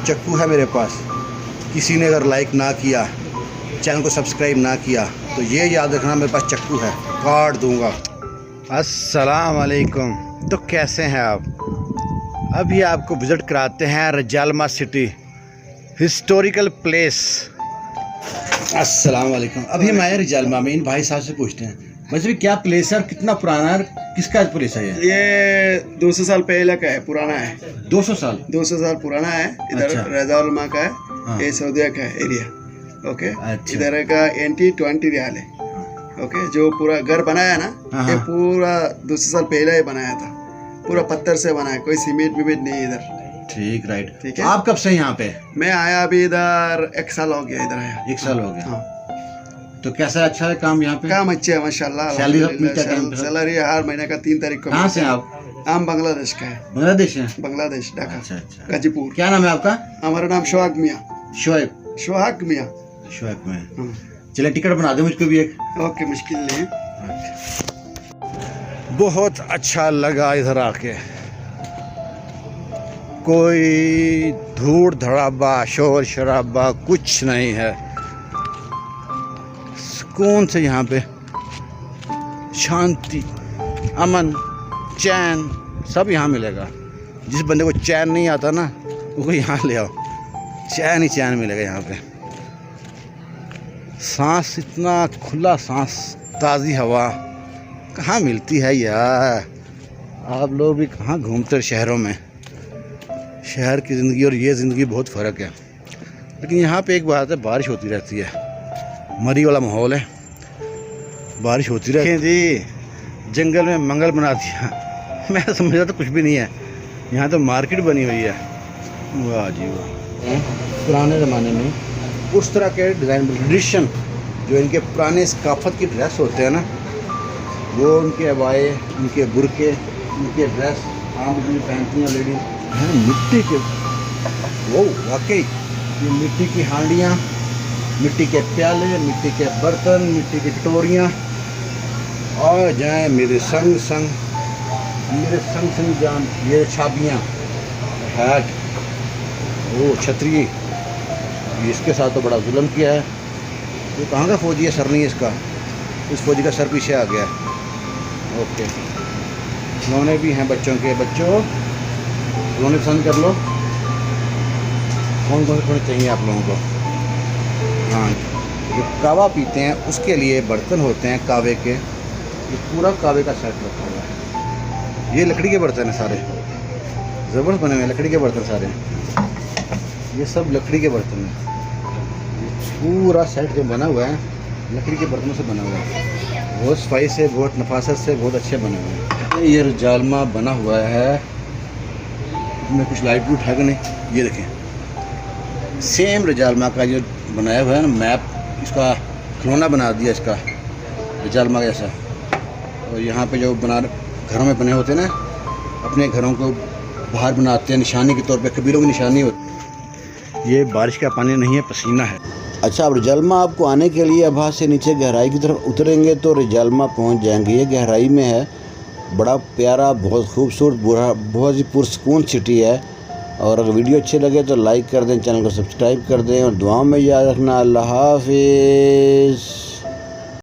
चक्कू है मेरे पास। किसी ने अगर लाइक ना किया, चैनल को सब्सक्राइब ना किया, तो ये याद रखना मेरे पास चक्कू है, काट दूंगा। अस्सलाम वालेकुम। तो कैसे हैं आप? अभी आपको विज़िट कराते हैं रजालमा सिटी, हिस्टोरिकल प्लेस। अस्सलाम वालेकुम। अभी हम आए रजालमा में। इन भाई साहब से पूछते हैं वैसे क्या प्लेस है, कितना पुराना है, किसका प्लेस है ये 200 साल पहले का है, पुराना है। 200 साल 200 साल पुराना है। इधर अच्छा। रजालमा का है। हाँ। ये सऊदिया का है एरिया। ओके। अच्छा। इधर का एंटी-20 रियाल है। ओके। जो पूरा घर बनाया ना, हाँ। ये पूरा 200 साल पहले ही बनाया था। पूरा पत्थर से बना है, कोई सीमेंट विमेंट नहीं इधर। ठीक, राइट। ठीक है। आप कब से यहाँ पे? मैं आया अभी इधर 1 साल हो गया, इधर आया। 1 साल हो गया। हाँ। तो कैसा, अच्छा है काम यहाँ पे? काम अच्छे है माशाल्लाह। सैलरी मिलता है टाइम पे? सैलरी हर महीने का 3 तारीख को। कहाँ से आप? हम बांग्लादेश का है। बांग्लादेश है? बांग्लादेश, ढाका। अच्छा अच्छा। गाजीपुर। क्या नाम है आपका? हमारा नाम शोहाग मियाँ। शोएब। शोहाग मियाँ। शोएब में। हाँ। चले टिकट बना दो मुझको भी एक। ओके, मुश्किल नहीं। बहुत अच्छा लगा इधर आके। कोई धूड़ धड़ाबा, शोर शराबा कुछ नहीं है। सुकून से यहाँ पे शांति, अमन, चैन सब यहाँ मिलेगा। जिस बंदे को चैन नहीं आता ना, वो यहाँ ले आओ, चैन ही चैन मिलेगा यहाँ पे। सांस, इतना खुला सांस, ताज़ी हवा कहाँ मिलती है यार। आप लोग भी कहाँ घूमते शहरों में। शहर की ज़िंदगी और ये ज़िंदगी बहुत फ़र्क है। लेकिन यहाँ पे एक बात है, बारिश होती रहती है। मरी वाला माहौल है, बारिश होती रहती है जी। जंगल में मंगल बना दिया। मैं समझ रहा था कुछ भी नहीं है, यहाँ तो मार्केट बनी हुई है। वाह जी वाह। पुराने ज़माने में उस तरह के डिज़ाइन, ट्रेडिशन, जो इनके पुराने सकाफत की ड्रेस होते हैं ना, वो उनके अबाए, उनके बुरके, उनके ड्रेस आम आदमी पहनती हैं लेडीज हैं। मिट्टी के, वो वाकई ये मिट्टी की हांडियाँ, मिट्टी के प्याले, मिट्टी के बर्तन, मिट्टी की कटोरियाँ। आ जाएं मेरे संग संग, मेरे संग संग जान। ये छाबियाँ, हैट, वो छतरी, इसके साथ तो बड़ा जुल्म किया है। ये कहाँ का फौजी है? सर नहीं है इसका, इस फौजी का सर पीछे आ गया। ओके। खिलौने भी हैं बच्चों के। बच्चों खिलौने पसंद कर लो। कौन कौन से खिलौने चाहिए आप लोगों को? हाँ, जो कावा पीते हैं उसके लिए बर्तन होते हैं कावे के। ये पूरा कावे का सेट रखा हुआ है। ये लकड़ी के बर्तन हैं सारे, ज़बरदस्त बने हुए हैं लकड़ी के बर्तन सारे। ये सब लकड़ी के बर्तन हैं। पूरा सेट जो बना हुआ है लकड़ी के बर्तनों से बना हुआ है। बहुत सफाई से, बहुत नफासत से, बहुत अच्छे बने हुए हैं। ये रजालमा बना हुआ है, इसमें कुछ लाइट लूट है कि नहीं? ये देखें, सेम रजालमा का जो बनाया हुआ है ना मैप, इसका खिलौना बना दिया इसका रजालमा जैसा। और यहाँ पे जो घरों में बने होते हैं ना, अपने घरों को बाहर बनाते हैं निशानी के तौर पे, कबीलों की निशानी होती। ये बारिश का पानी नहीं है, पसीना है। अच्छा, अब रजालमा आपको आने के लिए अब से नीचे गहराई की तरफ उतरेंगे तो रजालमा पहुंच जाएंगे। ये गहराई में है, बड़ा प्यारा, बहुत खूबसूरत, बहुत ही पुरसकून सिटी है। और अगर वीडियो अच्छे लगे तो लाइक कर दें, चैनल को सब्सक्राइब कर दें और दुआओं में याद रखना। अल्लाह हाफिज़।